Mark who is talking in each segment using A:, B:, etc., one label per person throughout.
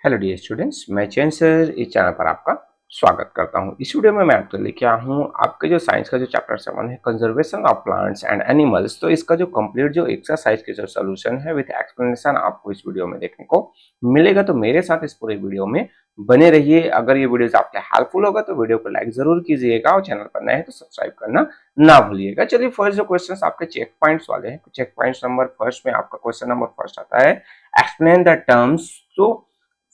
A: Hello dear students, मैं चैन sir इस channel पर आपका स्वागत करता हूं। इस वीडियो में मैं आपके लेके आया हूं आपके जो साइंस का जो चैप्टर 7 है conservation of plants and animals. तो इसका जो कंप्लीट जो एक्सरसाइज के जो सोल्यूशन है विद एक्सप्लेनेशन आपको इस वीडियो में देखने को मिलेगा। तो मेरे साथ इस पूरे वीडियो में बने रहिए। अगर ये वीडियोस आपके हेल्पफुल होगा तो वीडियो को लाइक जरूर कीजिएगा और चैनल पर नए हैं तो सब्सक्राइब करना ना भूलिएगा। चलिए फर्स्ट जो क्वेश्चन आपके चेक पॉइंट्स वाले हैं, चेक पॉइंट्स नंबर फर्स्ट में आपका क्वेश्चन नंबर फर्स्ट आता है एक्सप्लेन द टर्म्स। तो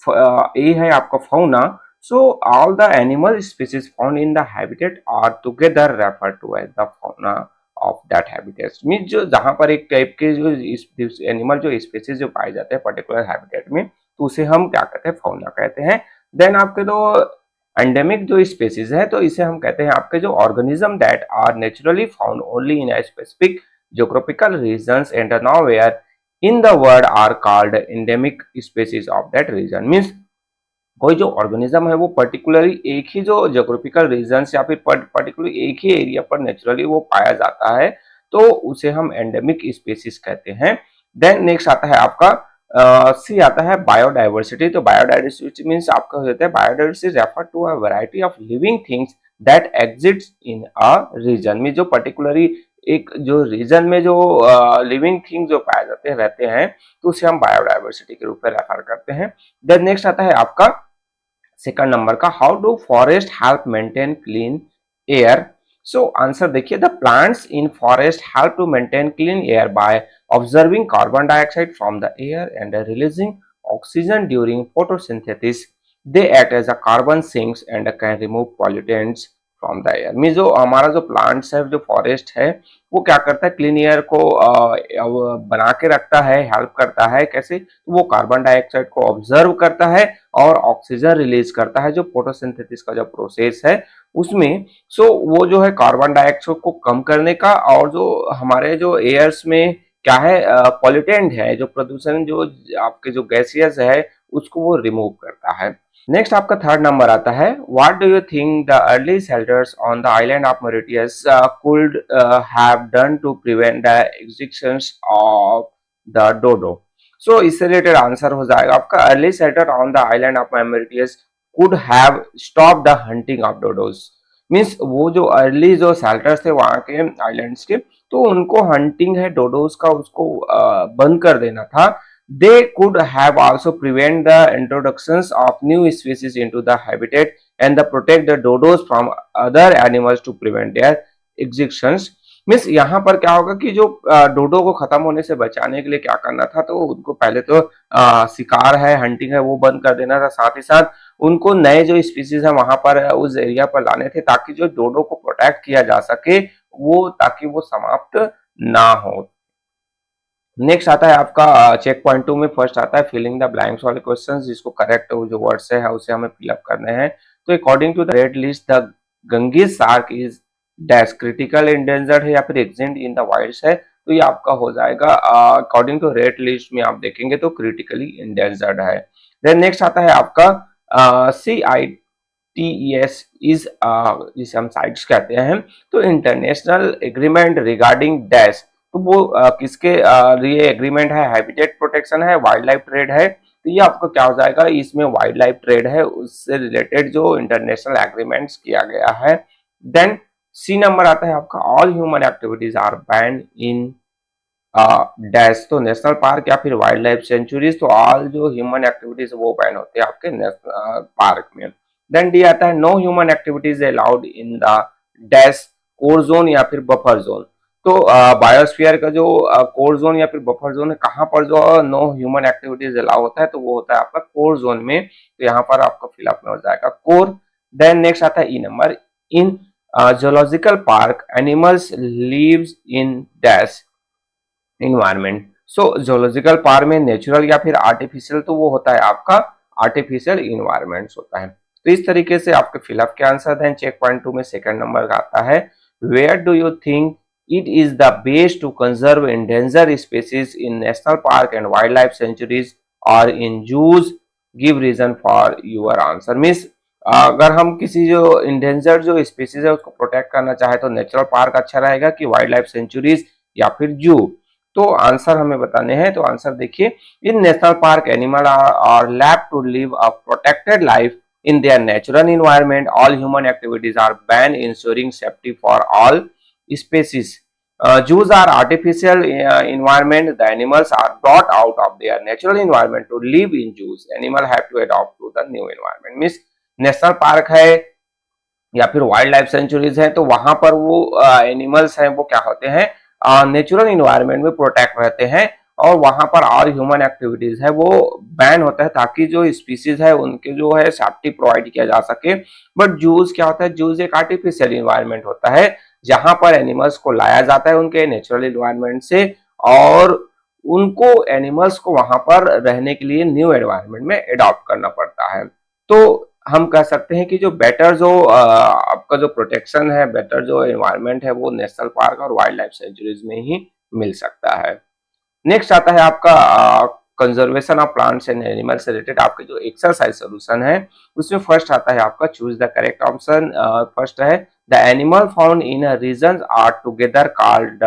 A: A है आपका fauna. So all the animal species found in the habitat are together referred to as the fauna of that habitat. Means जो जहां पर एक टाइप के जो एनिमल जो स्पीसीज जो पाए जाते हैं पर्टिकुलर हैबिटेट में, तो उसे हम क्या कहते हैं, फाउना कहते हैं। देन आपके जो एंडेमिक जो स्पीसीज है तो इसे हम कहते हैं आपके जो organism that are naturally found only in a specific geographical regions and nowhere in the world are called endemic species of that region. Means कोई जो ऑर्गेनिज्म है वो पर्टिकुलरली एक ही जो ज्योग्राफिकल रीजन या फिर पर्टिकुलरली एक ही एरिया पर नेचुरली वो पाया जाता है, तो उसे हम एंडेमिक स्पीसीज कहते हैं। देन नेक्स्ट आता है आपका सी आता है बायोडाइवर्सिटी। तो बायोडाइवर्सिटी मीन्स आपका हो जाता है biodiversity refer to a variety of living things that exist in a region में। जो पर्टिकुलरली एक जो रीजन में जो लिविंग थिंग्स जो पाए जाते हैं रहते हैं, तो उसे हम बायोडाइवर्सिटी के रूप में रेफर करते हैं। देन नेक्स्ट आता है आपका सेकंड नंबर का how do forest help maintain clean air. So answer देखिए, the plants in forest help to maintain clean air by observing carbon dioxide from the air and releasing oxygen during photosynthesis. They act as a carbon sinks and can remove pollutants from the air. Mean जो हमारा जो plants है जो forest है वो क्या करता है, क्लीन एयर को बना के रखता है, हेल्प करता है। कैसे? तो वो कार्बन डाइऑक्साइड को ऑब्जर्व करता है और ऑक्सीजन रिलीज करता है जो फोटोसिंथेसिस का जो प्रोसेस है उसमें। सो वो जो है कार्बन डाइऑक्साइड को कम करने का और जो हमारे जो एयर्स में क्या है पॉल्यूटेंट है, जो प्रदूषण जो आपके जो गैसियस है उसको वो रिमूव करता है। नेक्स्ट आपका थर्ड नंबर आता है what do you think the early settlers on the island of Mauritius could have done to prevent the existence of the dodo. So इससे रिलेटेड आंसर हो जाएगा आपका early settler on the island of Mauritius could have stop the hunting of dodos. Means वो जो early जो settlers थे वहां के आइलैंड्स के, तो उनको हंटिंग है डोडोज का उसको बंद कर देना था। They could have also prevent the introductions of new species into the habitat and the protect the dodos from other animals to prevent their existence. Means यहाँ पर क्या होगा कि जो डोडो को खत्म होने से बचाने के लिए क्या करना था, तो उनको पहले तो शिकार है, हंटिंग है वो बंद कर देना था। साथ ही साथ उनको नए जो स्पीसीज है वहां पर उस एरिया पर लाने थे ताकि जो डोडो को प्रोटेक्ट किया जा सके वो, ताकि वो समाप्त ना हो। नेक्स्ट आता है आपका चेक पॉइंट 2 में फर्स्ट आता है फिलिंग द ब्लैंक्स वाले क्वेश्चंस, जिसको करेक्ट जो वर्ड्स है उसे हमें फिलअप करने हैं। तो according to the red list the Ganges shark is dash critical endangered है या फिर एक्सिंट इन द वाइल्ड्स है। तो ये आपका हो जाएगा अकॉर्डिंग टू रेड लिस्ट में आप देखेंगे तो क्रिटिकली इंडेंजर्ड है। देन नेक्स्ट आता है आपका CITES इज जिसे हम साइट्स कहते हैं, तो इंटरनेशनल एग्रीमेंट रिगार्डिंग डैश। तो वो किसके लिए एग्रीमेंट है, हैबिटेट प्रोटेक्शन है, वाइल्ड लाइफ ट्रेड है। तो ये आपको क्या हो जाएगा, इसमें वाइल्ड लाइफ ट्रेड है, उससे रिलेटेड जो इंटरनेशनल एग्रीमेंट्स किया गया है। देन सी नंबर आता है आपका all human activities are ban in dash. तो नेशनल पार्क या फिर वाइल्ड लाइफ सेंचुरीज, तो ऑल जो ह्यूमन एक्टिविटीज वो बैन होते हैं आपके नेशनल पार्क में। देन डी आता है no human activities allowed in the dash core zone या फिर बफर जोन। तो बायोस्फीयर का जो कोर जोन या फिर बफर जोन है, कहां पर जो नो ह्यूमन एक्टिविटीज अलाउ होता है, तो वो होता है आपका कोर जोन में। तो यहाँ पर आपका फिलअप में हो जाएगा कोर। देन नेक्स्ट आता है E number in zoological park animals lives in dash environment। So zoological park में नेचुरल या फिर आर्टिफिशियल, तो वो होता है आपका आर्टिफिशियल इन्वायरमेंट होता है। तो इस तरीके से आपके फिलअप के आंसर देन चेक पॉइंट 2 में सेकंड नंबर का आता है where do you think it is the best to conserve endangered species in national park and wildlife sanctuaries or in zoos, give reason for your answer। Means अगर हम किसी जो endangered जो species है उसको प्रोटेक्ट करना चाहे तो नेचुरल पार्क अच्छा रहेगा कि वाइल्ड लाइफ सेंचुरीज या फिर जू। तो आंसर हमें बताने हैं। तो आंसर देखिए, in national park animal are left to live a protected life in their natural environment. All human activities are banned, ensuring safety for all species. Zoos are artificial environment. The animals are brought out of their natural environment to live in zoos. Animal have to adapt to the new environment. Means national park है या फिर wild life sanctuaries है, तो वहां पर वो animals हैं वो क्या होते हैं, नेचुरल इन्वायरमेंट में प्रोटेक्ट रहते हैं, और वहां पर और ह्यूमन एक्टिविटीज है वो बैन होता है, ताकि जो स्पीसीज है उनके जो है सेफ्टी प्रोवाइड किया जा सके। बट जूस क्या होता है, जूस एक आर्टिफिशियल इन्वायरमेंट होता है जहां पर एनिमल्स को लाया जाता है उनके नेचुरल इन्वायरमेंट से, और उनको एनिमल्स को वहां पर रहने के लिए न्यू एनवायरमेंट में अडॉप्ट करना पड़ता है। तो हम कह सकते हैं कि जो बेटर जो आपका जो प्रोटेक्शन है, बेटर जो एनवायरनमेंट है, वो नेशनल पार्क और वाइल्ड लाइफ सेंचुरीज में ही मिल सकता है। नेक्स्ट आता है आपका conservation of plants and animal से रिलेटेड आपके जो एक्सरसाइज सोल्यूशन है, उसमें फर्स्ट आता है आपका choose the correct option. First है the animal found in a region are together called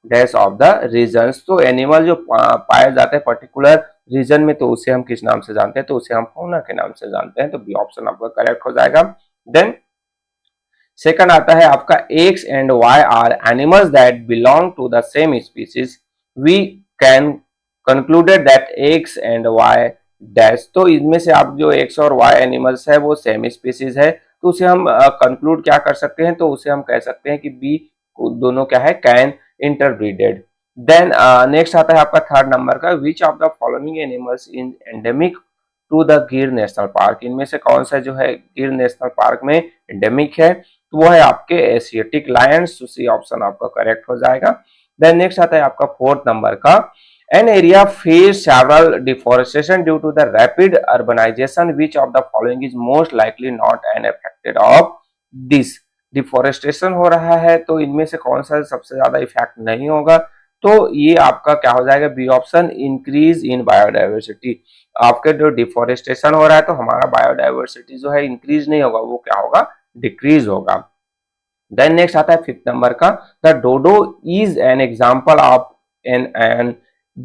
A: dash of the regions. तो एनिमल जो पाए जाते हैं पर्टिकुलर रीजन में, तो उसे हम किस नाम से जानते हैं, तो उसे हम फौना के नाम से जानते हैं। तो बी ऑप्शन आपका करेक्ट हो जाएगा। देन सेकंड आता है आपका X and Y are animals that belong to the same species, we can concluded that X and Y dash. तो इनमें से आप जो एक्स और वाई एनिमल्स है वो सेम स्पीसीज है, तो उसे हम कंक्लूड क्या कर सकते हैं, तो उसे हम कह सकते हैं कि बी दोनों क्या है, कैन इंटरब्रीडेड। देन नेक्स्ट आता है आपका थर्ड नंबर का, which of the following animals in endemic to the Gir national park. इनमें से कौन सा जो है गिर नेशनल पार्क में एंडेमिक है, तो वो है आपके एशियाटिक लायंस। सी ऑप्शन आपका करेक्ट हो जाएगा। देन नेक्स्ट आता है आपका फोर्थ नंबर का, an area face several deforestation due to the rapid urbanization, which of the following is most likely not an affected of this. Deforestation हो रहा है, तो इनमें से कौन सा सबसे ज्यादा इफेक्ट नहीं होगा, तो ये आपका क्या हो जाएगा, B option increase in biodiversity. आपके जो डिफोरेस्टेशन हो रहा है तो हमारा बायोडाइवर्सिटी जो है इंक्रीज नहीं होगा, वो क्या होगा, डिक्रीज होगा। देन नेक्स्ट आता है फिफ्थ नंबर का, the dodo is an example of an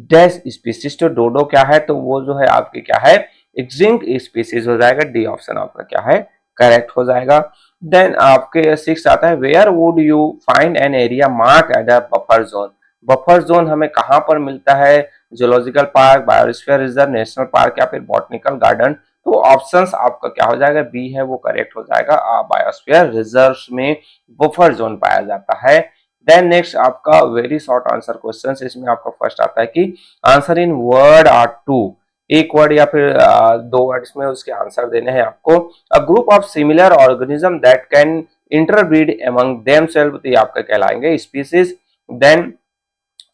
A: dash species. तो डोडो क्या है, तो वो जो है आपकी क्या है, एक्सटिंक्ट स्पीसीज हो जाएगा। डी ऑप्शन आपका क्या है, करेक्ट हो जाएगा। देन आपके सिक्स आता है, where would you find an area mark as a buffer zone. Buffer zone हमें कहां पर मिलता है, zoological park, biosphere reserve, national park या फिर बॉटनिकल गार्डन। तो ऑप्शंस आपका क्या हो जाएगा, बी है वो करेक्ट हो जाएगा। बायोस्फीयर रिजर्व में बफर जोन पाया जाता है। देन नेक्स्ट आपका वेरी शॉर्ट आंसर क्वेश्चन, इसमें आपका फर्स्ट आता है कि answer in word or two, एक वर्ड या फिर दो वर्ड्स में उसके आंसर देने हैं आपको। A group of similar organism that can interbreed among themselves, तो ये आपका कहलाएंगे species. Then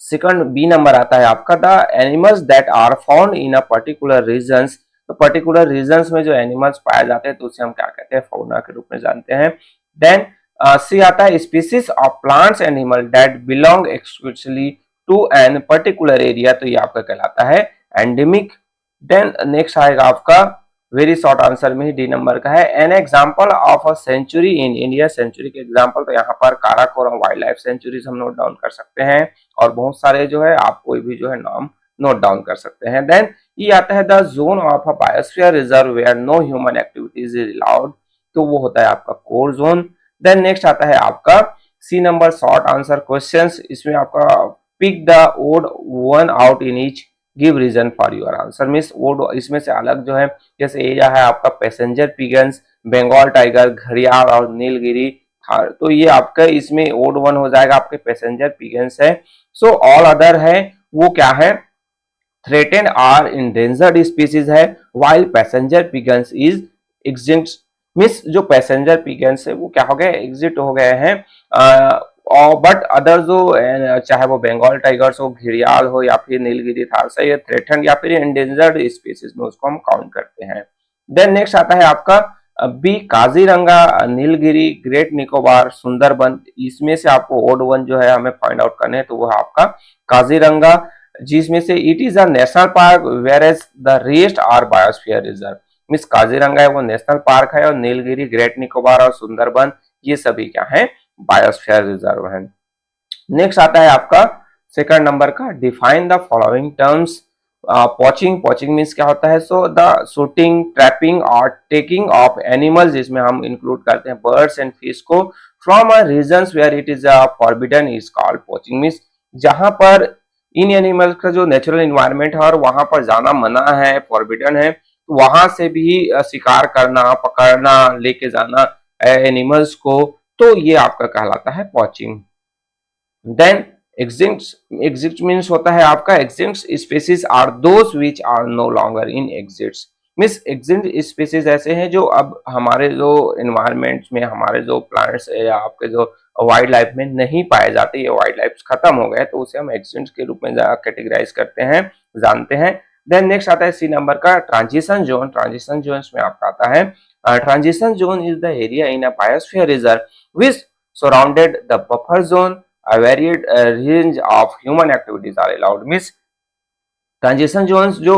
A: second B number आता है आपका, the animals that are found in a particular regions. तो पर्टिकुलर रीजन्स में जो एनिमल्स पाए जाते हैं तो उसे हम क्या कहते हैं, फौना के रूप में जानते हैं। देन सी आता है, species of plants animal that belong exclusively to an particular area, तो ये आपका कहलाता है एंडेमिक। देन नेक्स्ट आएगा आपका वेरी शॉर्ट आंसर में ही डी नंबर का है, an example of a sanctuary in India. Sanctuary के एग्जांपल तो यहाँ पर काराकोरम वाइल्ड लाइफ सेंचुरीज हम नोट डाउन कर सकते हैं, और बहुत सारे जो है आप कोई भी जो है नाम नोट डाउन कर सकते हैं। देन ये आता है the zone of a biosphere reserve where no human activities is allowed, तो वो होता है आपका कोर जोन। देन नेक्स्ट आता है आपका C number short answer questions, इसमें आपका pick the odd one out in each, give reason for your answer. Means वो इसमें से अलग जो है, जैसे एरिया है आपका पैसेंजर पिगन्स, बंगाल टाइगर, घड़ियाल और नीलगिरी थार, तो ये आपका इसमें ओड वन हो जाएगा, आपके पैसेंजर पिगन्स है। सो ऑल अदर है वो क्या है, थ्रेटेंड और इंडेंजर्ड स्पीसीज है, वाइल पैसेंजर पिगन्स इज एक्सिंक्ट। मीन्स जो पैसेंजर पिगन्स है वो क्या हो गए, एग्जिट हो गए हैं, और बट अदर जो चाहे वो बंगाल टाइगर्स हो, घड़ियाल हो या फिर नीलगिरी थारसा, ये थ्रेटन्ड या फिर एंडेंजर्ड स्पीसीज में उसको हम काउंट करते हैं। देन नेक्स्ट आता है आपका बी काजीरंगा, नीलगिरी, ग्रेट निकोबार, सुंदरबन। इसमें से आपको ओड वन जो है हमें फाइंड आउट करने हैं, तो वो है आपका काजीरंगा, जिसमें से it is a national park where as the rest are biosphere reserve. Means Kaziranga है वो नेशनल पार्क है, और नीलगिरी, ग्रेट निकोबार और सुंदरबन ये सभी क्या है, बायोस्फीयर रिजर्व है। नेक्स्ट आता है आपका सेकंड नंबर का define the following terms. Poaching, poaching means क्या होता है? सो द शूटिंग, ट्रैपिंग और टेकिंग ऑफ एनिमल्स, जिसमें हम इंक्लूड करते हैं बर्ड्स एंड फिश को, from a regions where it is forbidden is called poaching. Means जहां पर इन एनिमल्स का जो नेचुरल इन्वायरमेंट है और वहां पर जाना मना है, फॉरबिडन है, तो वहां से भी शिकार करना, पकड़ना, लेके जाना एनिमल्स को, तो ये आपका कहलाता है पॉचिंग। देन extinct मीन्स होता है आपका extinct species are those which are no longer in exists। Means extinct species ऐसे हैं जो अब हमारे जो एनवायरमेंट में, हमारे जो प्लांट्स या आपके जो वाइल्ड लाइफ में नहीं पाए जाते, ये वाइल्ड लाइफ खत्म हो गए, तो उसे हम एक्सटिंक्ट के रूप में कैटेगराइज करते हैं, जानते हैं। देन नेक्स्ट आता है सी नंबर का ट्रांजिशन जोन। ट्रांजिशन जोन में आपका आता है transition zone is the area in a biosphere reserve which surrounded the buffer zone, a varied range of human activities are allowed। Means transition zones जो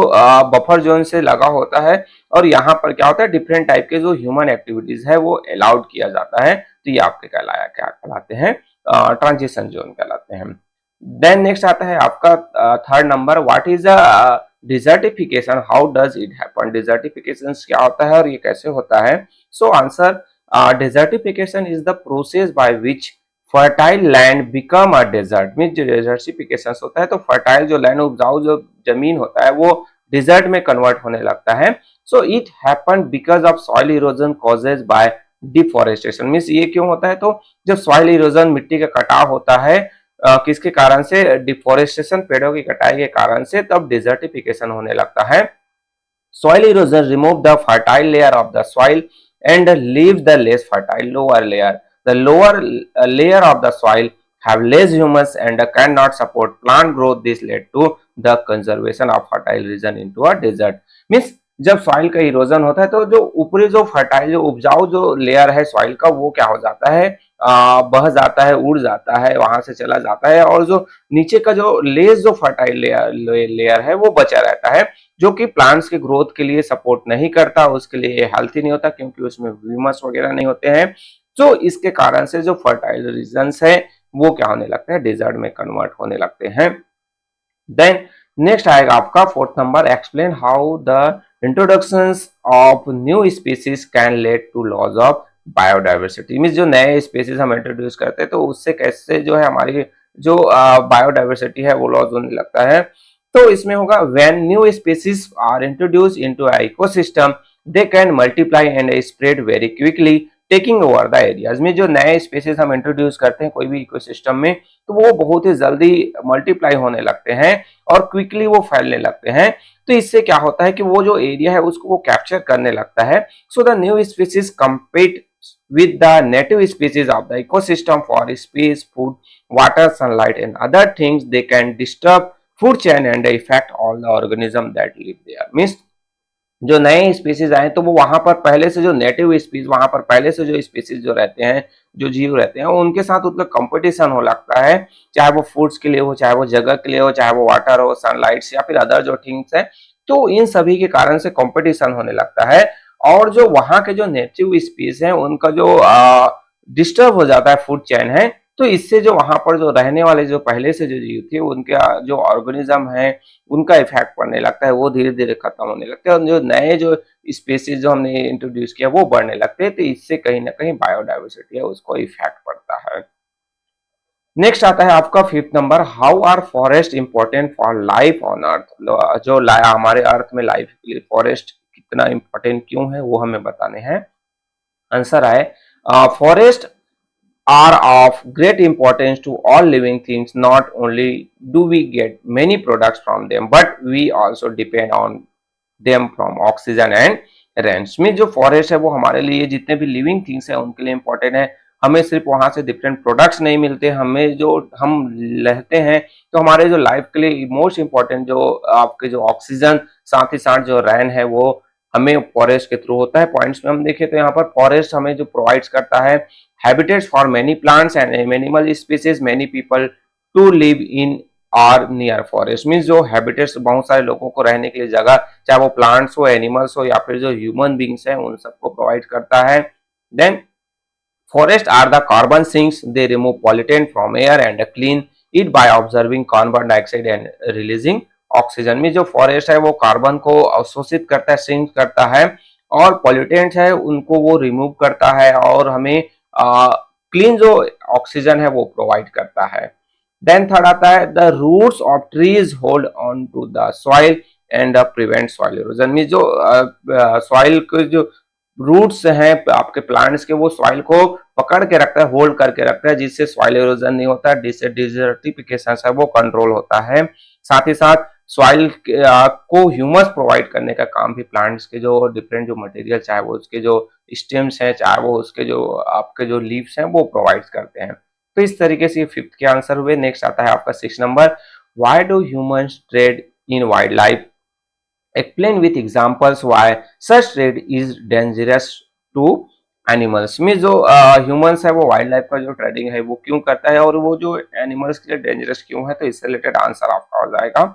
A: buffer zone से लगा होता है, और यहाँ पर क्या होता है, डिफरेंट टाइप के जो ह्यूमन एक्टिविटीज है वो अलाउड किया जाता है, तो ये आपके क्या कहलाते हैं? ट्रांजिशन जोन कहलाते हैं। देन नेक्स्ट आता है आपका third number, what is a desertification, how does it happen. Desertification क्या होता है और ये कैसे होता है? So answer, desertification is the process by which fertile land become a desert. Mean जो डेजर्टिफिकेशन होता है, तो फर्टाइल जो लैंड, उपजाऊ जो जमीन होता है, वो डिजर्ट में कन्वर्ट होने लगता है। So it happen because of soil erosion causes bye deforestation. Means ये क्यों होता है? तो जब सॉइल इरोजन, मिट्टी का कटाव होता है किसके कारण से? डिफोरेस्टेशन, पेड़ों की कटाई के कारण से, तब डिजर्टिफिकेशन होने लगता है। Soil erosion remove the fertile layer of the soil and leave the less fertile lower layer. The lower layer of the soil have less humus and cannot support plant growth. This led to the conservation of fertile region into a desert। Means जब soil का erosion होता है, तो जो ऊपरी जो fertile, जो उपजाऊ जो लेयर है सॉइल का, वो क्या हो जाता है? बह जाता है, उड़ जाता है, वहां से चला जाता है, और जो नीचे का जो लेस जो फर्टाइल लेयर है वो बचा रहता है, जो कि प्लांट्स के ग्रोथ के लिए सपोर्ट नहीं करता, उसके लिए हेल्थी नहीं होता, क्योंकि उसमें ह्यूमस वगैरह नहीं होते हैं। तो इसके कारण से जो फर्टाइल रीजन्स है वो क्या होने लगते हैं? डिजर्ट में कन्वर्ट होने लगते हैं। देन नेक्स्ट आएगा आपका fourth number, explain how the introductions of new species can lead to loss of biodiversity. Means जो नए स्पीसीज हम इंट्रोड्यूस करते हैं, तो उससे कैसे जो है हमारी जो बायोडाइवर्सिटी है वो लॉस होने लगता है। तो इसमें होगा, when new species are introduce into a ecosystem they can multiply and spread very quickly taking over the areas. में जो नए स्पीसीज हम इंट्रोड्यूस करते हैं कोई भी इकोसिस्टम में, तो वो बहुत ही जल्दी मल्टीप्लाई होने लगते हैं और क्विकली वो फैलने लगते हैं। तो इससे क्या होता है कि वो जो एरिया है उसको वो कैप्चर करने लगता है। So the new species compete with the native species of the ecosystem for space, food, water, sunlight and other things. They can disturb food chain and affect all the organism that live there। Means जो नए species आए, तो वो वहां पर पहले से जो नेटिव स्पीसीज, वहां पर पहले से जो स्पीसीज जो रहते हैं, जो जीव रहते हैं, उनके साथ उनका कंपटीशन हो लगता है, चाहे वो फूड्स के लिए हो, चाहे वो जगह के लिए हो, चाहे वो वाटर हो, सनलाइट या फिर अदर जो थिंग्स है, तो इन सभी के कारण से कंपटीशन होने लगता है। और जो वहां के जो नेटिव स्पीसीज हैं उनका जो डिस्टर्ब हो जाता है फूड चेन है, तो इससे जो वहां पर जो रहने वाले जो पहले से जो जीव थे, उनका जो ऑर्गेनिज्म है उनका इफेक्ट पड़ने लगता है, वो धीरे धीरे खत्म होने लगते हैं, और जो नए जो स्पीसीज जो हमने इंट्रोड्यूस किया वो बढ़ने लगते हैं। तो इससे कहीं ना कहीं बायोडाइवर्सिटी है उसको इफेक्ट पड़ता है। नेक्स्ट आता है आपका fifth number, how are forest important for life on earth. जो हमारे अर्थ में लाइफ के लिए फॉरेस्ट कितना इंपॉर्टेंट क्यों है वो हमें बताने हैं। आंसर आए, forest are of great importance to all living things. Not only do we get many products from them, but we also depend on them from oxygen and rains। में जो फॉरेस्ट है वो हमारे लिए, जितने भी लिविंग थिंग्स है उनके लिए इंपॉर्टेंट है। हमें सिर्फ वहां से डिफरेंट प्रोडक्ट्स नहीं मिलते, हमें जो हम रहते हैं, तो हमारे जो लाइफ के लिए मोस्ट इंपॉर्टेंट जो आपके जो ऑक्सीजन, साथ ही साथ जो रैन है, वो हमें फॉरेस्ट के थ्रू होता है। पॉइंट्स में हम देखें तो यहाँ पर फॉरेस्ट हमें जो प्रोवाइड्स करता है habitats for many plants and animal species, many people to live in or near forest। Means जो हैबिटेट्स, बहुत सारे लोगों को रहने के लिए जगह, चाहे वो प्लांट्स हो, एनिमल्स हो या फिर जो ह्यूमन बींग्स हैं, उन सबको प्रोवाइड करता है। Then forest are the carbon sinks, they remove pollutant from air and clean it by observing carbon dioxide and releasing oxygen. में जो फॉरेस्ट है वो कार्बन को अवशोषित करता है, सिंक करता है, और पॉल्यूटेंट्स है उनको वो रिमूव करता है और हमें क्लीन जो ऑक्सीजन है वो प्रोवाइड करता है। देन थर्ड आता है the roots of trees hold on to the soil and prevent soil erosion. में जो सॉइल के जो रूट्स हैं आपके प्लांट्स के, वो सॉइल को पकड़ के रखता है, होल्ड करके रखता है, जिससे सॉइल इरोजन नहीं होता है, जिससे डिजर्टिफिकेशन है वो कंट्रोल होता है। साथ ही साथ सॉइल को ह्यूमस प्रोवाइड करने का काम भी प्लांट्स के जो डिफरेंट जो मटेरियल, चाहे वो उसके जो स्टेम्स हैं, चाहे वो उसके जो आपके जो लीव्स हैं, वो प्रोवाइड करते हैं। तो इस तरीके से ये फिफ्थ के आंसर हुए। नेक्स्ट आता है आपका 6 number, why do humans trade in wild life, explain with examples why such trade is dangerous to animals. में जो ह्यूमंस है वो वाइल्ड लाइफ का जो ट्रेडिंग है वो क्यों करता है, और वो जो एनिमल्स के लिए डेंजरस क्यों है, तो इससे रिलेटेड आंसर आपका हो जाएगा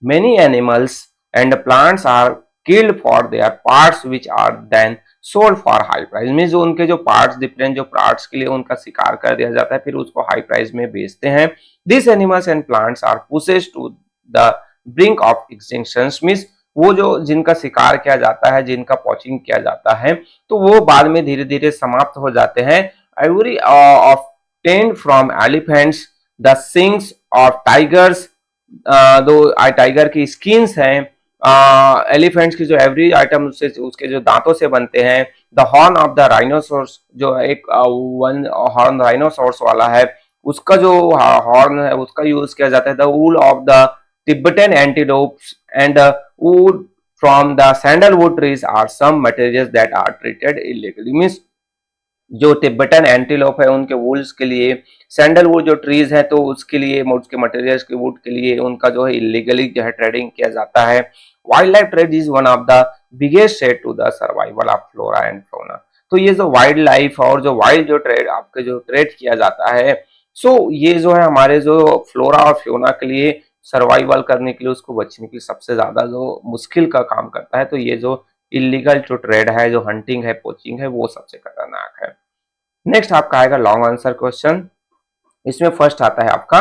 A: many animals and plants are killed for their parts which are then sold for high price। में जो उनके जो पार्ट्स, डिफरेंट जो पार्ट्स के लिए उनका शिकार कर दिया जाता है, फिर उसको हाई प्राइस में बेचते हैं। This animals and plants are pushed to the brink of extinction. Means वो जो जिनका शिकार किया जाता है, जिनका पॉचिंग किया जाता है, तो वो बाद में धीरे धीरे समाप्त हो जाते हैं। Ivory obtained from elephants, the sings of tigers, दो टाइगर की स्किन्स हैं, एलिफेंट्स की जो एवरी आइटम उससे उसके जो दांतों से बनते हैं। The horn of the rhinoceros, जो एक वन हॉर्न राइनोसोर्स वाला है, उसका जो हॉर्न है उसका यूज किया जाता है। The wool of the Tibetan antelopes and wood from the sandalwood trees are some materials that are treated illegally. Means जो तिब्बतन एंटीलोप है उनके वुल्स के लिए, सैंडलवुड जो ट्रीज है तो उसके लिए, उसके मटेरियल्स के वुड के लिए उनका जो है इलीगली जो है ट्रेडिंग किया जाता है। Wild life trade is one of the biggest threat to the survival of flora and fauna. तो ये जो वाइल्ड लाइफ और जो वाइल्ड जो ट्रेड आपके जो ट्रेड किया जाता है, सो ये जो है हमारे जो फ्लोरा और फ्योना के लिए सर्वाइवल करने के लिए, उसको बचने के लिए सबसे ज्यादा जो मुश्किल का काम करता है। तो ये जो इलीगल जो ट्रेड है, जो हंटिंग है, पोचिंग है, वो सबसे खतरनाक है। नेक्स्ट आपका आएगा लॉन्ग आंसर क्वेश्चन। इसमें फर्स्ट आता है आपका,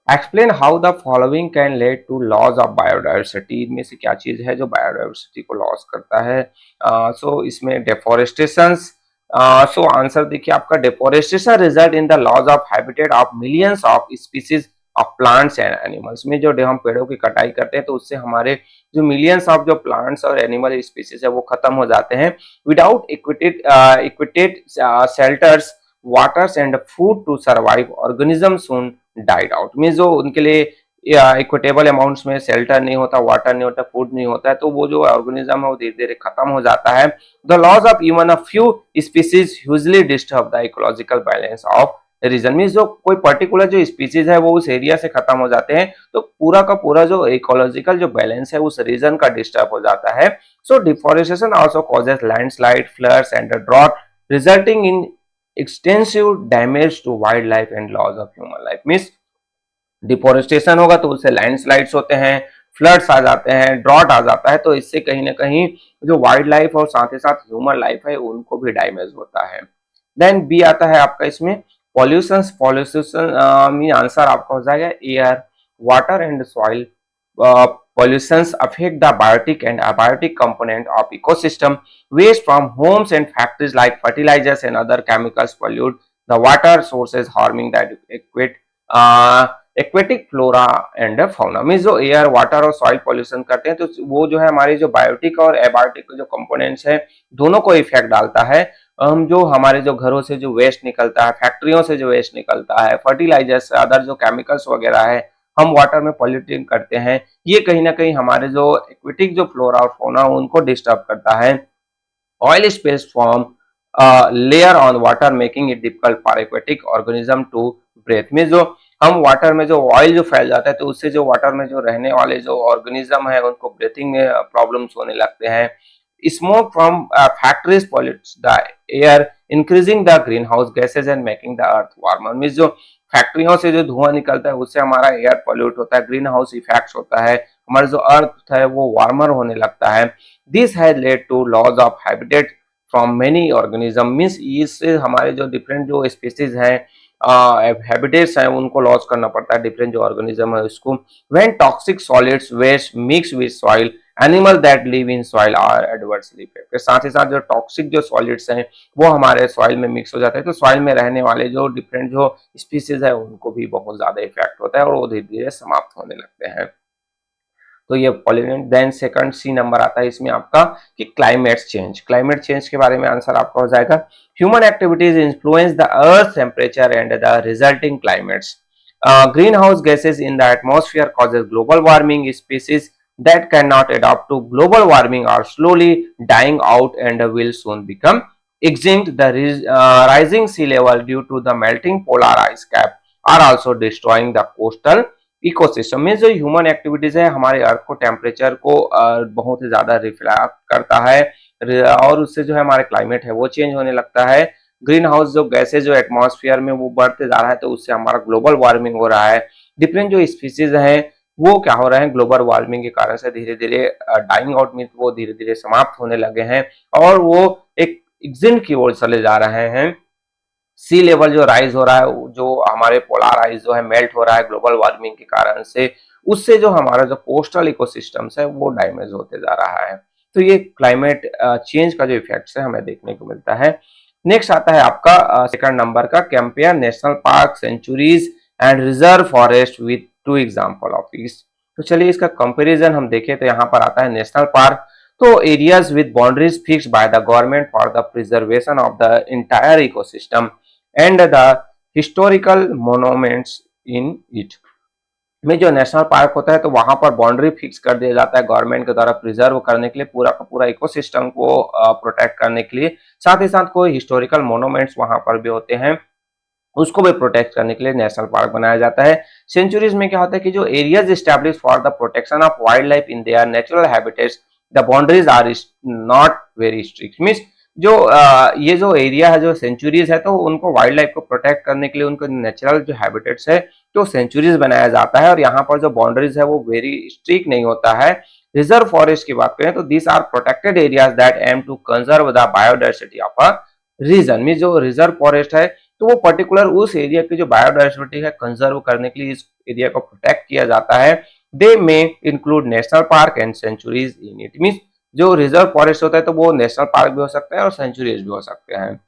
A: explain how the following can lead to loss of biodiversity. इनमें से क्या चीज है जो बायोडाइवर्सिटी को लॉस करता है। सो इसमें डेफोरेस्टेशन। सो आंसर देखिए आपका, deforestation result in the loss of habitat of millions of species of plants and animals. में जो हम पेड़ों की कटाई करते हैं तो उससे हमारे जो मिलियंस ऑफ जो प्लांट्स और एनिमल स्पीसीज है वो खत्म हो जाते हैं। Without इक्विटेड shelters, waters and food to survive, organisms soon died out। Means जो उनके लिए इक्विटेबल अमाउंट्स में शेल्टर नहीं होता, वाटर नहीं होता, फूड नहीं होता है, तो वो जो ऑर्गेनिज्म है वो धीरे धीरे खत्म हो जाता है। The loss of even a few species hugely disturb the ecological balance of region. Means जो कोई पर्टिकुलर जो स्पीसीज है वो उस एरिया से खत्म हो जाते हैं, तो पूरा का पूरा जो इकोलॉजिकल जो बैलेंस है उस रीजन का डिस्टर्ब हो जाता है। So deforestation also causes landslide, floods and drought, resulting in extensive damage to wild life and loss of human life. Means deforestation होगा तो उससे लैंडस्लाइड्स होते हैं, फ्लड्स आ जाते हैं, ड्रॉट आ जाता है, तो इससे कहीं ना कहीं जो वाइल्ड लाइफ और साथ ही साथ ह्यूमन लाइफ है उनको भी डैमेज होता है। देन बी आता है आपका इसमें पॉल्यूशन। पॉल्यूशन मीन आंसर आपका हो जाएगा air, water and soil. Pollutions affect the biotic and abiotic component of ecosystem. Waste from homes and factories like fertilizers and other chemicals pollute the water sources, harming the aquatic flora and fauna। Means जो air, water और soil pollution करते हैं तो वो जो है हमारी जो बायोटिक और एबायोटिक जो कंपोनेंट्स है दोनों को इफेक्ट डालता है। हम जो हमारे जो घरों से जो वेस्ट निकलता है, फैक्ट्रियों से जो वेस्ट निकलता है, फर्टिलाइजर्स, अदर जो केमिकल्स वगैरह है, हम वाटर में पॉल्यूटिंग करते हैं, ये कहीं ना कहीं हमारे जो एक्वेटिक जो फ्लोरा और फौना उनको डिस्टर्ब करता है। Oil spills form layer on water making it difficult for aquatic organism to breathe. में जो हम वाटर में जो ऑयल जो फैल जाता है तो उससे जो वाटर में जो रहने वाले जो ऑर्गेनिज्म है उनको ब्रीथिंग में प्रॉब्लम्स होने लगते हैं। Smoke from factories pollutes the air, increasing the green house gases and making the earth warmer. Means जो फैक्ट्रियों से जो धुआं निकलता है उससे हमारा एयर पॉल्यूट होता है, ग्रीन हाउस इफेक्ट्स होता है, हमारा जो अर्थ है वो वार्मर होने लगता है। This has led to loss of habitat from many organism. Means इससे हमारे जो डिफरेंट जो स्पीसीज हैं हैबिटेट्स हैं उनको लॉस करना पड़ता है, डिफरेंट जो ऑर्गेनिज्म है उसको। When toxic solids waste mix with soil, animal that live in soil are adversely affected. साथ ही साथ जो टॉक्सिक जो सॉलिड्स हैं वो हमारे सॉइल में मिक्स हो जाते हैं, तो सॉइल में रहने वाले जो डिफरेंट जो स्पीसीज है उनको भी बहुत ज्यादा इफेक्ट होता है और वो धीरे धीरे समाप्त होने लगते हैं। तो ये pollution. Then second C number आता है इसमें आपका कि क्लाइमेट चेंज। क्लाइमेट चेंज के बारे में आंसर आपका हो जाएगा human activities influence the earth temperature and the resulting climates. Green house gases in the atmosphere causes global warming, species that cannot adapt to global warming are slowly dying out and will soon become extinct. The rising sea level due to the melting polar ice cap are also destroying the coastal ecosystem में। जो human activities है हमारे अर्थ को temperature को बहुत ही ज्यादा reflect करता है और उससे जो है हमारे क्लाइमेट है वो चेंज होने लगता है। ग्रीन हाउस जो गैसेज जो एटमॉस्फेयर में वो बढ़ते जा रहा है तो उससे हमारा ग्लोबल वार्मिंग हो रहा है। डिफरेंट जो स्पीसीज हैं वो क्या हो रहे हैं ग्लोबल वार्मिंग के कारण से धीरे धीरे डाइंग आउट मीन वो धीरे धीरे समाप्त होने लगे हैं और वो एक एक्सटिंक्ट की ओर चले जा रहे हैं। सी लेवल जो राइज हो रहा है, जो हमारे पोलर आइस जो है मेल्ट हो रहा है ग्लोबल वार्मिंग के कारण से, उससे जो हमारा जो कोस्टल इकोसिस्टम्स है वो डैमेज होते जा रहा है। तो ये क्लाइमेट चेंज का जो इफेक्ट है हमें देखने को मिलता है। नेक्स्ट आता है आपका सेकंड नंबर का, compare national park, sanctuaries and reserve forest with two example of this. तो चलिए इसका कंपैरिजन हम देखें तो यहाँ पर आता है नेशनल पार्क, तो areas with boundaries fixed by the government for the preservation of the entire ecosystem and the historical monuments in it. में जो नेशनल पार्क होता है तो वहां पर बाउंड्री फिक्स कर दिया जाता है गवर्नमेंट के द्वारा प्रिजर्व करने के लिए, पूरा का पूरा इकोसिस्टम को प्रोटेक्ट करने के लिए। साथ ही साथ कोई हिस्टोरिकल मोनूमेंट्स वहां पर भी होते हैं उसको भी प्रोटेक्ट करने के लिए नेशनल पार्क बनाया जाता है। सेंचुरीज में क्या होता है कि जो areas establish for the protection of wild life in their natural habitats, the boundaries are not very strict. Means जो ये जो एरिया है जो सेंचुरीज है तो उनको वाइल्ड लाइफ को प्रोटेक्ट करने के लिए उनको नेचुरल जो हैबिटेट्स है तो सेंचुरीज बनाया जाता है और यहाँ पर जो बाउंड्रीज है वो वेरी स्ट्रिक्ट नहीं होता है। रिजर्व फॉरेस्ट की बात करें तो these are protected areas that aim to conserve the biodiversity of a region. Means जो रिजर्व फॉरेस्ट है तो वो पर्टिकुलर उस एरिया की जो बायोडाइवर्सिटी है कंजर्व करने के लिए इस एरिया को प्रोटेक्ट किया जाता है। They may include national park and sanctuaries in it. Means जो रिजर्व फॉरेस्ट होता है तो वो नेशनल पार्क भी हो सकता है और सेंचुरीज भी हो सकते हैं।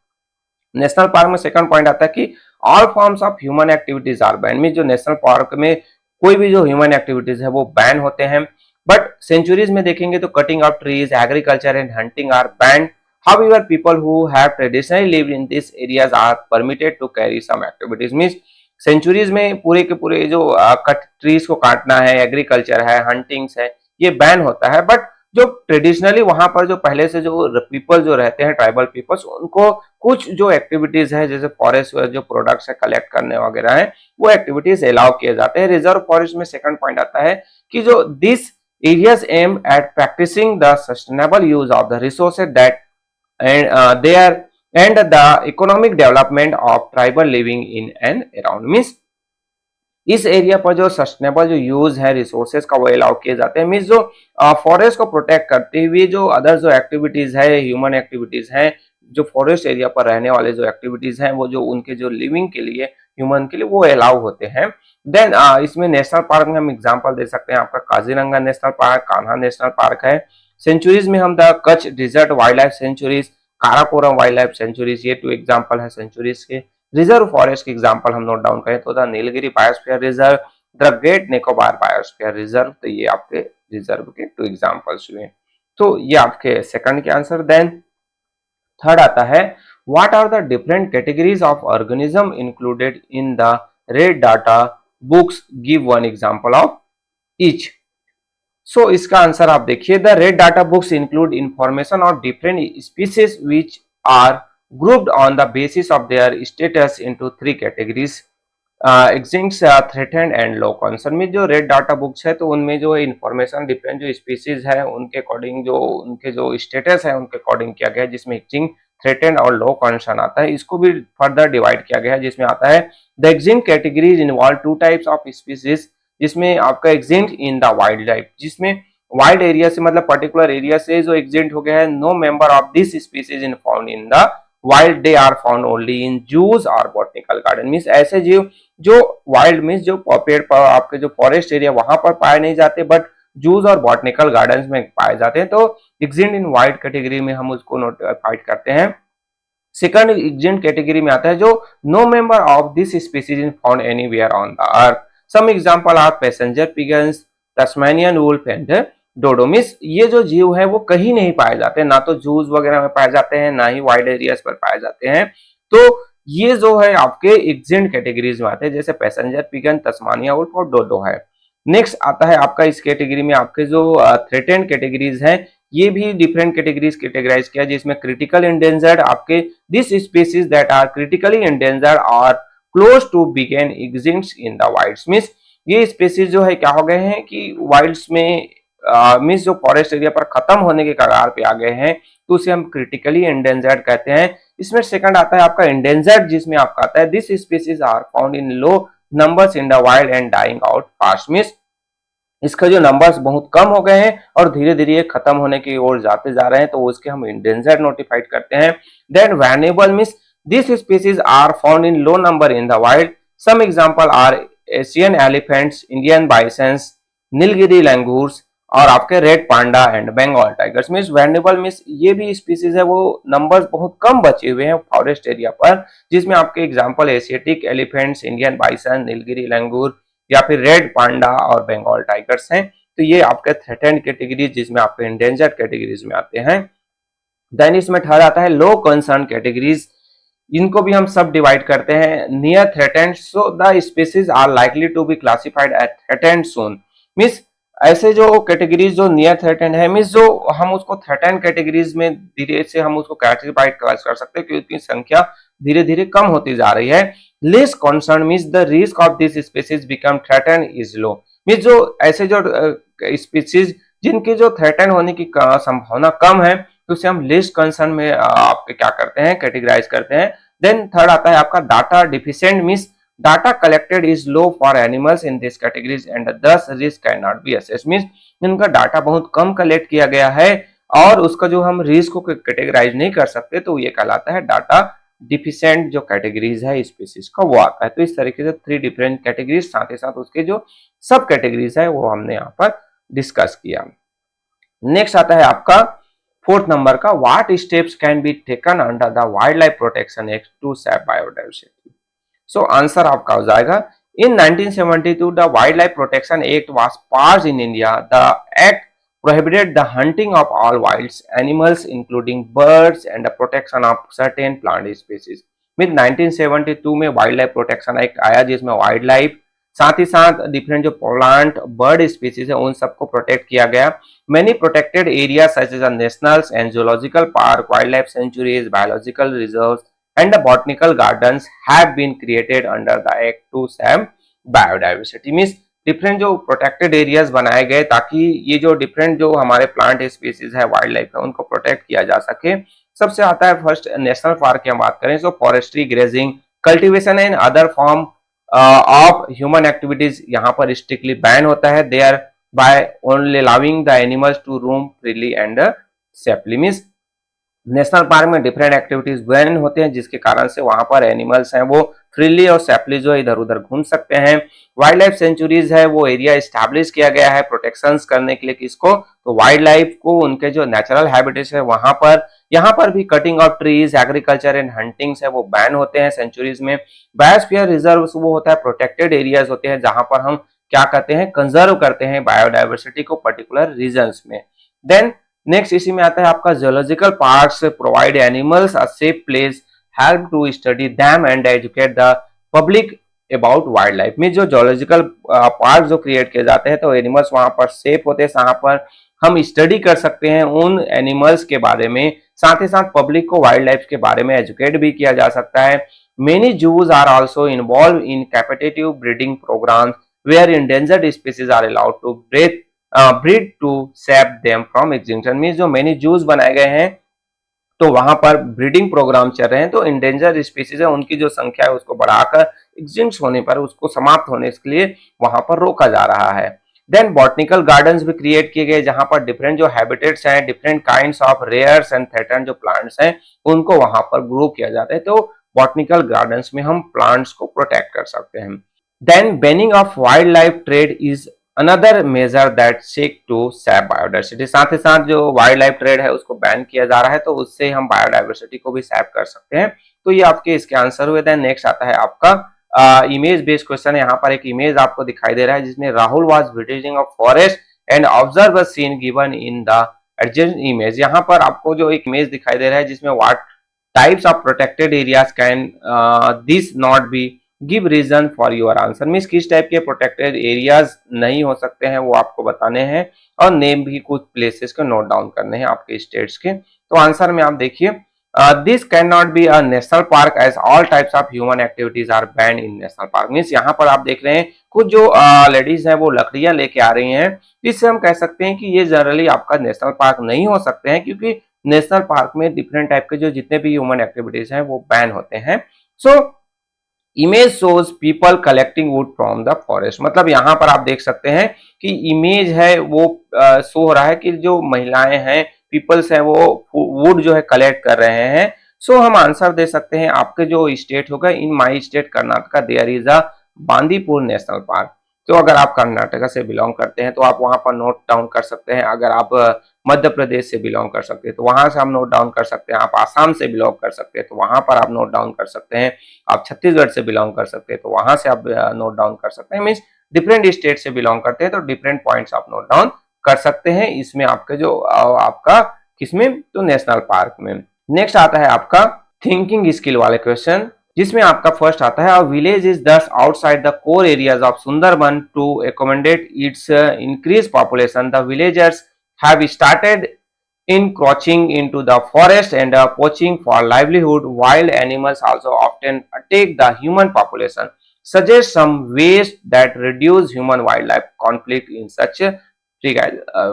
A: नेशनल पार्क में सेकंड पॉइंट आता है कि all forms of human activities are ban. Means जो नेशनल पार्क में कोई भी जो ह्यूमन एक्टिविटीज है वो बैन होते हैं। बट सेंचुरीज में देखेंगे तो cutting of trees, agriculture and hunting are ban. However, people who have traditionally lived in these areas are permitted to carry some activities. Means sanctuaries में पूरे के पूरे जो कट ट्रीज को काटना है, एग्रीकल्चर है, हंटिंग्स है, ये बैन होता है। बट जो ट्रेडिशनली वहां पर जो पहले से जो पीपल जो रहते हैं ट्राइबल पीपल्स, उनको कुछ जो एक्टिविटीज है जैसे फॉरेस्ट जो प्रोडक्ट्स है कलेक्ट करने वगैरह है वो एक्टिविटीज अलाउ किए जाते हैं। रिजर्व फॉरेस्ट में सेकंड पॉइंट आता है कि जो this areas aim at practising the sustainable use of the resources that and the economic development of tribal living in and around। Means इस एरिया पर जो सस्टेनेबल जो यूज है रिसोर्सेज का वो अलाउ किए जाते हैं। मीन्स जो फॉरेस्ट को प्रोटेक्ट करते हुए जो अदर जो एक्टिविटीज है ह्यूमन एक्टिविटीज हैं, जो फॉरेस्ट एरिया पर रहने वाले जो एक्टिविटीज हैं वो जो उनके जो लिविंग के लिए ह्यूमन के लिए वो अलाउ होते हैं। देन इसमें नेशनल पार्क में हम एग्जांपल दे सकते हैं आपका Kaziranga national park, Kanha national park है। सेंचुरीज में हम the Kutch desert wild life sanctuaries, Karakoram wild life sanctuaries, ये टू एग्जांपल है सेंचुरीज के। रिजर्व फॉरेस्ट के एग्जांपल हम नोट डाउन करें तो the Nilgiri biosphere reserve, the great Nicobar biosphere reserve. तो ये आपके रिजर्व के टू एग्जांपल्स हुए। तो ये आपके सेकंड के आंसर। देन थर्ड आता है what are the different categories of organism included in the red data books, give one example of each. So इसका आंसर आप देखिए, the red data books include information of different species which are grouped on the basis of their status into three categories, extinct, threatened and low concern। में जो red data books है तो उनमें जो information different जो species है उनके according जो उनके जो स्टेटस है उनके अकॉर्डिंग किया गया है, जिसमें एक्सटिंक्ट, थ्रेटेंड और लो कंसर्न आता है। इसको भी फर्दर डिवाइड किया गया है जिसमें आता है the extinct categories involve two types of species, जिसमें आपका extinct in the wild life, जिसमें वाइल्ड एरिया से मतलब पर्टिकुलर एरिया से जो एक्सटिंक्ट हो गया है, no member of this species in found in the wild they are found only in zoos और बॉटनिकल गार्डन। मीन्स ऐसे जीव जो वाइल्ड मीन्स जो पेड़ पर आपके जो फॉरेस्ट एरिया वहां पर पाए नहीं जाते, बट जूस और बॉटनिकल गार्डन्स में पाए जाते हैं, तो एक्सिस्ट इन वाइल्ड कैटेगरी में हम उसको नोटिफाइड करते हैं। सेकंड एक्सिस्ट कैटेगरी में आता है जो no member of this species in found anywhere on the earth. Some example are passenger pigeons, Tasmanian wolf and dodo. Means ये जो जीव है वो कहीं नहीं पाए जाते, ना तो जूस वगैरह में पाए जाते हैं, ना ही वाइल्ड एरियाज पर पाए जाते हैं। तो ये जो है आपके एक्सिस्ट कैटेगरीज में आते हैं, जैसे पैसेंजर पिगन, तस्मानिया वुल्फ और डोडो है। नेक्स्ट आता है आपका इस कैटेगरी में आपके जो थ्रेटेंड कैटेगरीज हैं, ये भी डिफरेंट कैटेगरीज कैटेगराइज किया, जिसमें क्रिटिकल इंडेंजर्ड आपके this species that are critically endangered और close to begin exist in the wilds. Means ये स्पीसीज जो है क्या हो गए हैं कि वाइल्ड्स में मींस जो फॉरेस्ट एरिया पर खत्म होने के कगार पे आ गए हैं, तो उसे हम क्रिटिकली इंडेंजर्ड कहते हैं। इसमें सेकंड आता है आपका इंडेंजर्ड, जिसमें आपका आता है this species are found in low numbers in the wild and dying out fast. Means इसका जो नंबर्स बहुत कम हो गए हैं और धीरे धीरे ये खत्म होने की ओर जाते जा रहे हैं, तो उसके हम इंडेंजर्ड नोटिफाइड करते हैं। Then valuable means this species are found in low number in the wild. Some example are Asian elephants, Indian bisons, Nilgiri langurs और आपके red panda and Bengal tigers. Means valuable means ये भी स्पीसीज है वो numbers बहुत कम बचे हुए हैं फॉरेस्ट एरिया पर, जिसमें आपके example Asiatic elephants, Indian bison, Nilgiri langur या फिर रेड पांडा और बंगाल टाइगर्स हैं। तो ये आपके थ्रेटेंड कैटेगरीज, जिसमें आपके एंडेंजर्ड कैटेगरीज में आते हैं। देन इसमें थर्ड आता है लो कंसर्न कैटेगरीज। इनको भी हम सब डिवाइड करते हैं near threatened, so the species are likely to be classified as threatened soon. Means ऐसे जो कैटेगरीज जो नियर थ्रेटेंड है, मींस जो हम उसको थ्रेटेंड कैटेगरीज में धीरे से हम उसको क्लासिफाइड कर सकते हैं, क्योंकि संख्या धीरे धीरे कम होती जा रही है। Less concern means the risk of this species become threatened is low. Means जो ऐसे जो स्पीसीज जिनकी जो थ्रेटेंड होने की संभावना कम है, तो उसे हम लेस कंसर्न में आपके क्या करते हैं, कैटेगराइज करते हैं। देन थर्ड आता है आपका data deficient means data collected is low for animals in this categories and thus risk can not be assessed. Means इनका डाटा बहुत कम कलेक्ट किया गया है और उसका जो हम रिस्क को कैटेगराइज नहीं कर सकते, तो ये कहलाता है डाटा डिफिशिएंट जो कैटेगरीज है स्पीसीज का, वो आता है। तो इस तरीके से थ्री डिफरेंट कैटेगरीज, साथ ही साथ उसके जो सब कैटेगरीज है वो हमने यहाँ पर डिस्कस किया। नेक्स्ट आता है आपका फोर्थ नंबर का, what steps can be taken under the wildlife protection act to save biodiversity. So answer आपका हो जाएगा in 1972 the wildlife protection act was passed in India. The act prohibited the hunting of all wild animals including birds and the protection of certain plant species। Mean 1972 में wild life protection act आया, जिसमें wild life साथ ही साथ different जो plant bird species है उन सबको प्रोटेक्ट किया गया। Many protected area such as nationals and zoological park, wild life sanctuaries, biological reserves and the botanical gardens have been created under the act to save biodiversity. Means different जो protected areas बनाए गए ताकि ये जो different जो हमारे plant species है, wild life है, उनको प्रोटेक्ट किया जा सके। सबसे आता है फर्स्ट नेशनल पार्क की हम बात करें तो forestry, grazing, cultivation and other form of human activities यहाँ पर स्ट्रिक्टली बैन होता है। They are by only allowing the animals to roam freely and safely. Means national park में डिफरेंट एक्टिविटीज बैन होते हैं, जिसके कारण से वहां पर एनिमल्स हैं वो फ्रीली और सेफली जो इधर उधर घूम सकते हैं। वाइल्ड लाइफ सेंचुरीज है वो एरिया एस्टैब्लिश किया गया है प्रोटेक्शंस करने के लिए किसको, तो वाइल्ड लाइफ को, उनके जो नेचुरल हैबिटेट्स है वहां पर। यहाँ पर भी cutting of trees, agriculture and huntings है वो बैन होते हैं सेंचुरीज में। बायोस्फीयर रिजर्व वो होता है प्रोटेक्टेड एरियाज होते हैं जहां पर हम क्या करते हैं, कंजर्व करते हैं बायोडाइवर्सिटी को पर्टिकुलर रीजन्स में। देन नेक्स्ट इसी में आता है आपका geological parks provide animals a safe place, help to study them and educate the public about wildlife. में जो जियोलॉजिकल पार्क जो क्रिएट किए जाते हैं तो एनिमल्स वहां पर सेफ होते हैं, जहां पर हम स्टडी कर सकते हैं उन एनिमल्स के बारे में, साथ ही साथ पब्लिक को वाइल्ड लाइफ के बारे में एजुकेट भी किया जा सकता है। Many zoos are also involve in captive breeding program where endangered species are allowed to breed to save them from extinction. Means जो मेनी जूज बनाए गए हैं तो वहां पर ब्रीडिंग प्रोग्राम चल रहे हैं, तो इंडेंजर स्पीसीज है उनकी जो संख्या है उसको बढ़ाकर एक्सटिंक्ट होने पर, उसको समाप्त होने के लिए वहां पर रोका जा रहा है। देन बॉटनिकल गार्डन्स भी क्रिएट किए गए जहां पर डिफरेंट जो हैबिटेट्स हैं, different kinds of rares and threaten जो प्लांट्स हैं उनको वहां पर ग्रो किया जाता है। तो बॉटनिकल गार्डन्स में हम प्लांट्स को प्रोटेक्ट कर सकते हैं। Then banning of wild life trade is another major that seek to save biodiversity. साथ ही साथ जो वाइल्ड लाइफ ट्रेड है उसको बैन किया जा रहा है, तो उससे हम बायोडाइवर्सिटी को भी सेव कर सकते हैं। तो ये आपके इसके आंसर हुए। देन नेक्स्ट आता है आपका इमेज बेस्ड क्वेश्चन। यहाँ पर एक इमेज आपको दिखाई दे रहा है जिसमें Rahul was visiting a forest and observe a scene given in the adjacent image. यहाँ पर आपको जो एक इमेज दिखाई दे रहा है जिसमें what types of protected areas can this not be, give reason for your answer. Means किस टाइप के प्रोटेक्टेड एरियाज नहीं हो सकते हैं वो आपको बताने हैं और नेम भी कुछ प्लेसेस को नोट डाउन करने हैं आपके स्टेट्स के। तो आंसर में आप देखिए this can not be a national park as all types of human activities are ban in national park. Means यहाँ पर आप देख रहे हैं कुछ जो लेडीज हैं वो लकड़ियां लेके आ रही हैं, इससे हम कह सकते हैं कि ये जनरली आपका नेशनल पार्क नहीं हो सकते हैं, क्योंकि नेशनल पार्क में डिफरेंट टाइप के जो जितने भी ह्यूमन एक्टिविटीज हैं वो बैन होते हैं। So image shows people collecting wood from the forest. मतलब यहाँ पर आप देख सकते हैं कि इमेज है वो शो हो रहा है कि जो महिलाएं हैं, पीपल्स हैं, वो वुड जो है कलेक्ट कर रहे हैं। सो हम आंसर दे सकते हैं आपके जो स्टेट होगा, in my state Karnataka there is a Bandipur national park. तो अगर आप कर्नाटका से बिलोंग करते हैं तो आप वहां पर नोट डाउन कर सकते हैं। अगर आप मध्य प्रदेश से बिलोंग कर सकते हैं तो वहां से आप नोट डाउन कर सकते हैं। आप आसाम से बिलोंग कर सकते हैं तो वहां पर आप नोट डाउन कर सकते हैं। आप छत्तीसगढ़ से बिलोंग कर सकते हैं तो वहां से आप नोट डाउन कर सकते हैं। मीन्स डिफरेंट स्टेट से बिलोंग करते हैं तो डिफरेंट पॉइंट्स आप नोट डाउन कर सकते हैं इसमें आपके जो आपका किसमें, तो नेशनल पार्क में। नेक्स्ट आता है आपका थिंकिंग स्किल वाले क्वेश्चन, जिसमें आपका फर्स्ट आता है village is thus outside the core areas of Sundarban to accommodate its increase population. The villagers have started encroaching into the forest and poaching for livelihood. Wild animals also often attack the human population. Suggest some ways that reduce human wildlife conflict in such a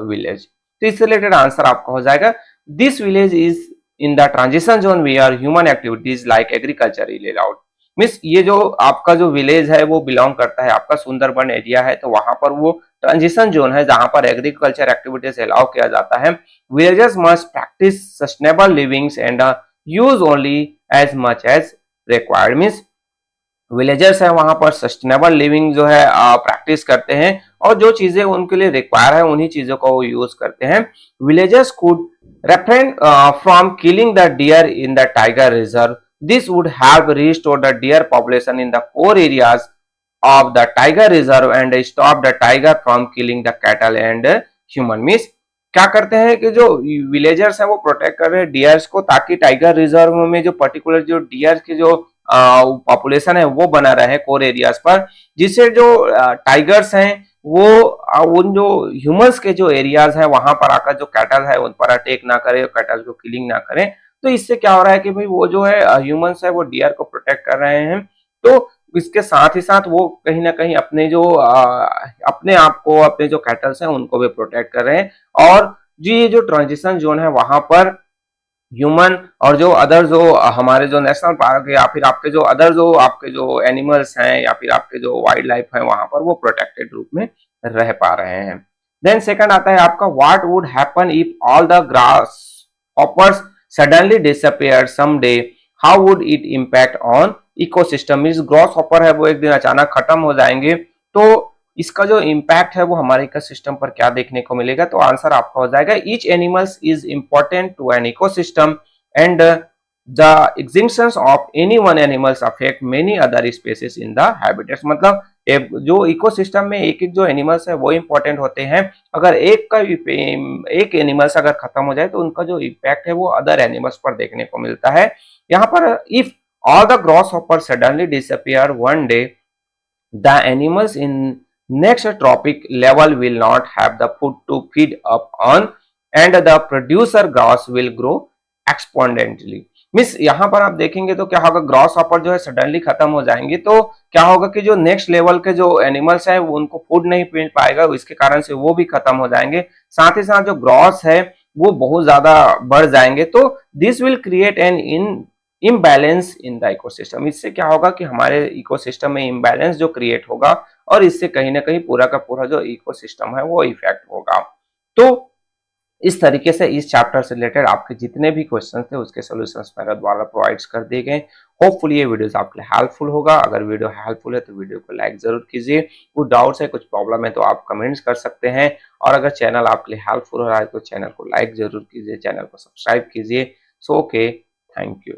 A: village. तो इससे related answer आपका हो जाएगा this village is in the transition zone where human activities like agriculture is allowed. Means ये जो आपका जो village है वो बिलोंग करता है आपका सुंदरबन एरिया है, तो वहां पर वो ट्रांजिशन जोन है जहां पर एग्रीकल्चर एक्टिविटीज अलाउ किया जाता है। Villagers must practice sustainable livings and use only as much as required. Means villagers है वहां पर सस्टेनेबल लिविंग जो है प्रैक्टिस करते हैं और जो चीजें उनके लिए रिक्वायर है उन्हीं चीजों को वो यूज करते हैं। Villagers could refrain from killing the deer in the tiger reserve. This would have restored the deer population in the core areas of the tiger reserve and stop the tiger from killing the cattle and human. Means क्या करते हैं कि जो villagers हैं वो protect कर रहे हैं डियर्स को, ताकि टाइगर रिजर्व में जो पर्टिकुलर जो डियर की जो पॉपुलेशन है वो बना रहे कोर एरियाज पर, जिससे जो टाइगर्स हैं वो उन जो ह्यूमंस के जो एरियाज हैं वहां पर आकर जो कैटल है उन पर अटैक ना करे, कैटल को किलिंग ना करें। तो इससे क्या हो रहा है कि भाई वो जो है ह्यूमंस है वो डियर को प्रोटेक्ट कर रहे हैं। तो इसके साथ ही साथ वो कहीं ना कहीं अपने जो अपने आप को, अपने जो कैटल्स हैं उनको भी प्रोटेक्ट कर रहे हैं। और जो ये जो ट्रांजिशन जोन है वहां पर ह्यूमन और जो अदर जो हमारे जो नेशनल पार्क या फिर आपके जो अदर जो आपके जो एनिमल्स हैं या फिर आपके जो वाइल्ड लाइफ है वहां पर वो प्रोटेक्टेड रूप में रह पा रहे हैं। देन सेकंड आता है आपका what would happen if all the grass hoppers suddenly disappear someday, how would it impact on ecosystem. इस ग्रास हॉपर है वो एक दिन अचानक खत्म हो जाएंगे तो इसका जो इम्पैक्ट है वो हमारे इकोसिस्टम पर क्या देखने को मिलेगा। तो आंसर आपका हो जाएगा each animals is important to an ecosystem and the extinction of any one animals affect many other species in the habitats. मतलब जो इकोसिस्टम में एक एक जो एनिमल्स है वो इंपॉर्टेंट होते हैं, अगर एक एनिमल्स अगर खत्म हो जाए तो उनका जो इम्पैक्ट है वो अदर एनिमल्स पर देखने को मिलता है। यहाँ पर if all the grasshopper suddenly disappear one day, the animals in next trophic level will not have the food to feed up on and the producer grass will grow exponentially. Miss यहाँ पर आप देखेंगे तो क्या होगा, gross hopper जो है suddenly खत्म हो जाएंगे तो क्या होगा कि जो नेक्स्ट लेवल के जो एनिमल्स है वो उनको फूड नहीं मिल पाएगा, इसके कारण से वो भी खत्म हो जाएंगे। साथ ही साथ जो ग्रॉस है वो बहुत ज्यादा बढ़ जाएंगे। तो this will create an imbalance in the ecosystem. इससे क्या होगा कि हमारे इकोसिस्टम में इम्बैलेंस जो क्रिएट होगा और इससे कहीं ना कहीं पूरा का पूरा जो इकोसिस्टम है वो इफेक्ट होगा। तो इस तरीके से इस चैप्टर से रिलेटेड आपके जितने भी क्वेश्चन थे उसके सॉल्यूशंस मेरे द्वारा प्रोवाइड कर दिए गए। होपफुली ये वीडियोस आपके लिए हेल्पफुल होगा। अगर वीडियो हेल्पफुल है तो वीडियो को लाइक जरूर कीजिए। कुछ डाउट्स है, कुछ प्रॉब्लम है तो आप कमेंट्स कर सकते हैं। और अगर चैनल आपके लिए हेल्पफुल हो रहा है तो चैनल को लाइक जरूर कीजिए, चैनल को सब्सक्राइब कीजिए। So okay, thank you.